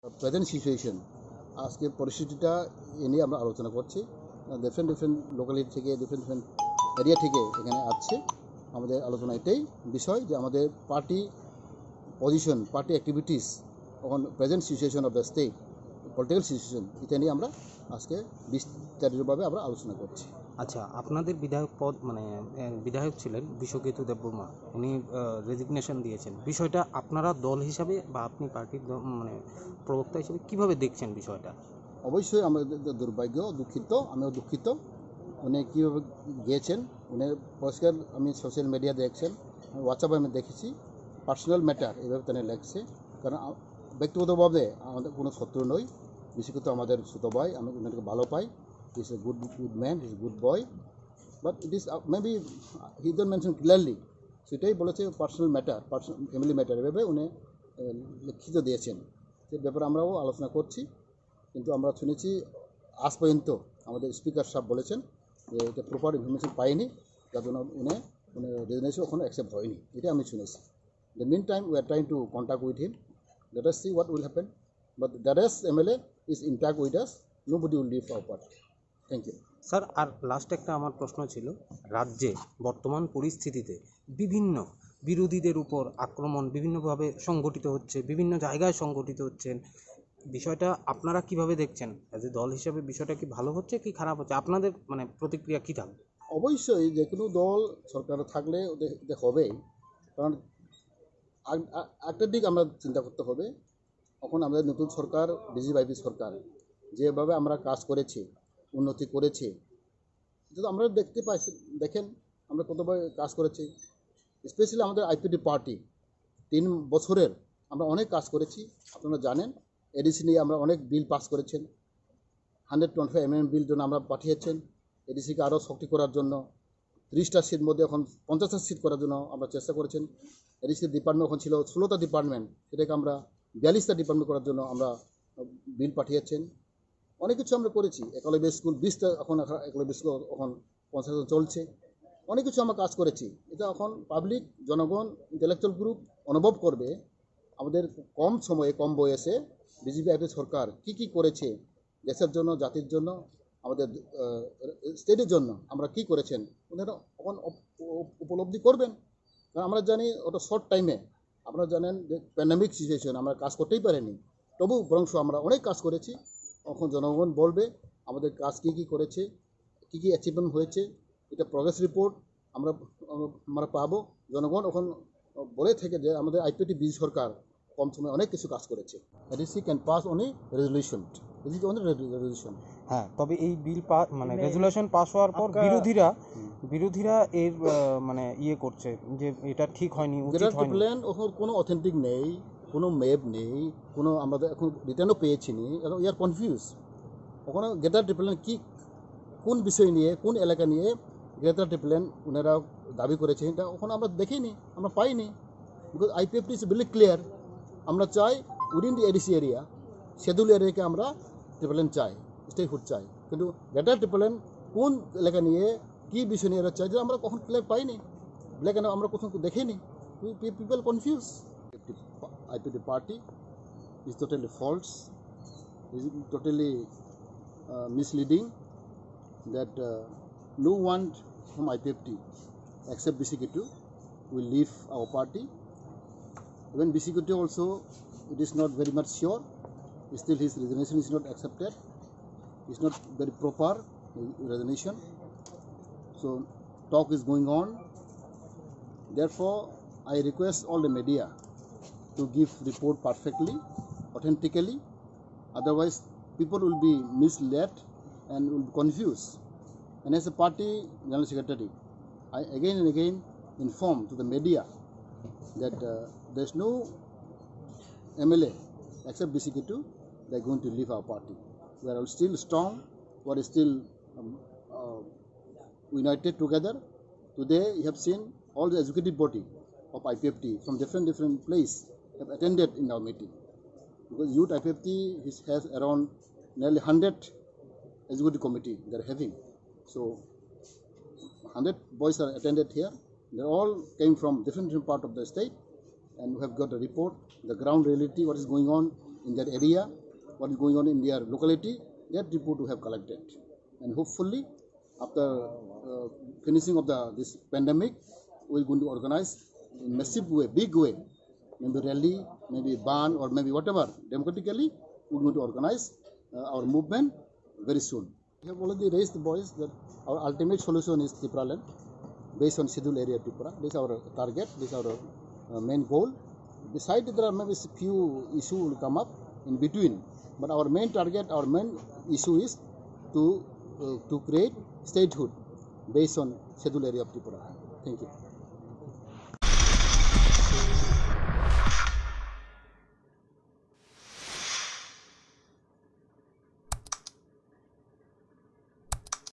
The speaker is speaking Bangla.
প্রেজেন্ট সিচুয়েশন আজকের পরিস্থিতিটা এ নিয়ে আমরা আলোচনা করছি। ডিফারেন্ট লোকালিটি থেকে ডিফারেন্ট এরিয়া থেকে এখানে আসছে। আমাদের আলোচনা এটাই বিষয় যে আমাদের পার্টি পজিশন, পার্টি অ্যাক্টিভিটিস, এখন present situation of the state, political situation, এটা নিয়ে আমরা আজকে বিস্তারিতভাবে আমরা আলোচনা করছি। আচ্ছা, আপনাদের বিধায়ক পদ বিধায়ক ছিলেন বিশ্বজিৎ দেববর্মা, উনি রেজিগনেশন দিয়েছেন। বিষয়টা আপনারা দল হিসাবে বা আপনি পার্টির প্রবক্তা হিসেবে কিভাবে দেখছেন বিষয়টা? অবশ্যই আমাদের দুর্ভাগ্য, দুঃখিত, আমিও দুঃখিত। উনি কীভাবে গিয়েছেন, উনি পরিষ্কার, আমি সোশ্যাল মিডিয়া দেখছেন, হোয়াটসঅ্যাপে আমি দেখেছি, পার্সোনাল ম্যাটার এভাবে তিনি লেখছে। কারণ ব্যক্তিগতভাবে আমাদের কোনো শত্রু নই, বিশেষত আমাদের ছোট ভাই, আমি ওনাকে ভালো পাই। He is a good man, he is good boy, but it is maybe he don't mention clearly. সেটাই বলেছে personal matter, personal family matter, এভাবে উনি লিখিত দিয়েছেন। সে ব্যাপারে আমরাও আলোচনা করছি, কিন্তু আমরা শুনেছি আজ পর্যন্ত আমাদের স্পিকার সাহেব বলেছেন যে এটা প্রপার ইনফরমেশন পাইনি, যার জন্য উনি রেজিগনেশন ওখানে অ্যাকসেপ্ট হয়নি, এটা আমি শুনেছি। The mean time we are trying to contact with him, let us see what will happen, but the rest MLA is intact with us, nobody will leave our party. Thank you sir, আর লাস্ট একটা আমার প্রশ্ন ছিল, রাজ্যে বর্তমান পরিস্থিতিতে বিভিন্ন বিরোধীদের উপর আক্রমণ বিভিন্নভাবে সংগঠিত হচ্ছে, বিভিন্ন জায়গায় সংগঠিত হচ্ছেন, বিষয়টা আপনারা কিভাবে দেখছেন? অ্যাজ এ দল হিসাবে বিষয়টা কি ভালো হচ্ছে কি খারাপ হচ্ছে? আপনাদের প্রতিক্রিয়া কী থাকবে? অবশ্যই যে কোনো দল সরকারে থাকলে ওদের হবেই, কারণ একটা দিক আমরা চিন্তা করতে হবে। এখন আমাদের নতুন সরকার, বিজেপি সরকার, যেভাবে আমরা কাজ করেছি, উন্নতি করেছি, এটা তো আমরা দেখতে পাইছি। দেখেন আমরা কতভাবে কাজ করেছি, স্পেশালি আমাদের আইপিডি পার্টি 3 বছরের আমরা অনেক কাজ করেছি। আপনারা জানেন এডিসি নিয়ে আমরা অনেক বিল পাস করেছেন, 125 mm বিল জন্য আমরা পাঠিয়েছেন। এডিসিকে আরও শক্তি করার জন্য 30টা সিট মধ্যে এখন 50টা সিট করার জন্য আমরা চেষ্টা করেছেন। এডিসি ডিপার্টমেন্ট এখন ছিল 16টা ডিপার্টমেন্ট, সেটাকে আমরা 42টা ডিপার্টমেন্ট করার জন্য আমরা বিল পাঠিয়েছেন। অনেক কিছু আমরা করেছি। একলব্য স্কুল 20টা, এখন একলব্য স্কুল এখন কনস্ট্রাকশন চলছে। অনেক কিছু আমরা কাজ করেছি। এটা এখন পাবলিক, জনগণ, ইন্টেলেকচুয়াল গ্রুপ অনুভব করবে আমাদের কম সময়ে, কম বয়সে বিজেপি সরকার কি করেছে দেশের জন্য, জাতির জন্য, আমাদের স্টেটের জন্য আমরা কি করেছেন, ওনারা এখন উপলব্ধি করবেন। কারণ আমরা জানি ওটা শর্ট টাইমে, আপনারা জানেন যে প্যান্ডামিক সিচুয়েশন, আমরা কাজ করতেই পারিনি, তবু বরং আমরা অনেক কাজ করেছি। এখন জনগণ বলবে আমাদের কাজ কি করেছে, কি অ্যাচিভমেন্ট হয়েছে, এটা প্রগ্রেস রিপোর্ট আমরা পাবো। জনগণ এখন বলে থেকে যে আমাদের আইপিটি বিজেপি সরকার কম সময়ে অনেক কিছু কাজ করেছে। ADC can pass only resolution, resolution. হ্যাঁ, তবে এই বিল রেজুলেশন পাস হওয়ার পর বিরোধীরা এর ইয়ে করছে যে এটা ঠিক হয়নি, উচিত হয়নি। প্ল্যান ওখানে কোনো অথেন্টিক নেই, কোনো ম্যাপ নেই, কোনো আমাদের এখন রিটার্নও পেয়েছি নি, এখন ইয়ার কনফিউজ। ওখানে গেটার প্ল্যান কি, কোন বিষয় নিয়ে, কোন এলাকা নিয়ে গেটার প্ল্যান ওনারা দাবি করেছে, এটা ওখানে আমরা দেখিনি, আমরা পাইনি। Because IPFT is very clear, আমরা চাই within the ADC area, schedule এরিয়াকে আমরা ট্রিপলেন চাই, স্টেটহুড চাই, কিন্তু গেটার ট্রিপলেন কোন এলাকা নিয়ে, কী বিষয় নিয়ে এরা চাই, যে আমরা কখন ক্লিয়ার পাইনি, ব্ল্যাক অ্যান্ড আমরা কখন দেখিনি। People confuse. IPT party is totally false, is totally misleading, that no one from IPFT except BCK2 will leave our party. Even BCK2 also, it is not very much sure, still his resignation is not accepted, it's not very proper resignation, so talk is going on. Therefore I request all the media to give report perfectly, authentically, otherwise people will be misled and will be confused. And as a party general secretary, I again and again inform to the media that there is no MLA except BCK2 they are going to leave our party. We are all still strong, we are still united together. Today you have seen all the executive body of IPFT from different place have attended in our meeting, because youth IPFT has around nearly 100 executive committee they are having. So 100 boys are attended here. They all came from different part of the state, and we have got a report, the ground reality, what is going on in their area, what is going on in their locality, that report we have collected. And hopefully, after finishing of this pandemic, we're going to organize in massive way, big way, maybe rally, maybe ban, or maybe whatever, democratically, we're going to organize our movement very soon. We have already raised the voice that our ultimate solution is Tripura land, based on scheduled area Tripura. This is our target, this is our main goal. Besides, there are maybe few issues will come up in between, but our main target, our main issue is to create statehood based on scheduled area of Tripura. Thank you.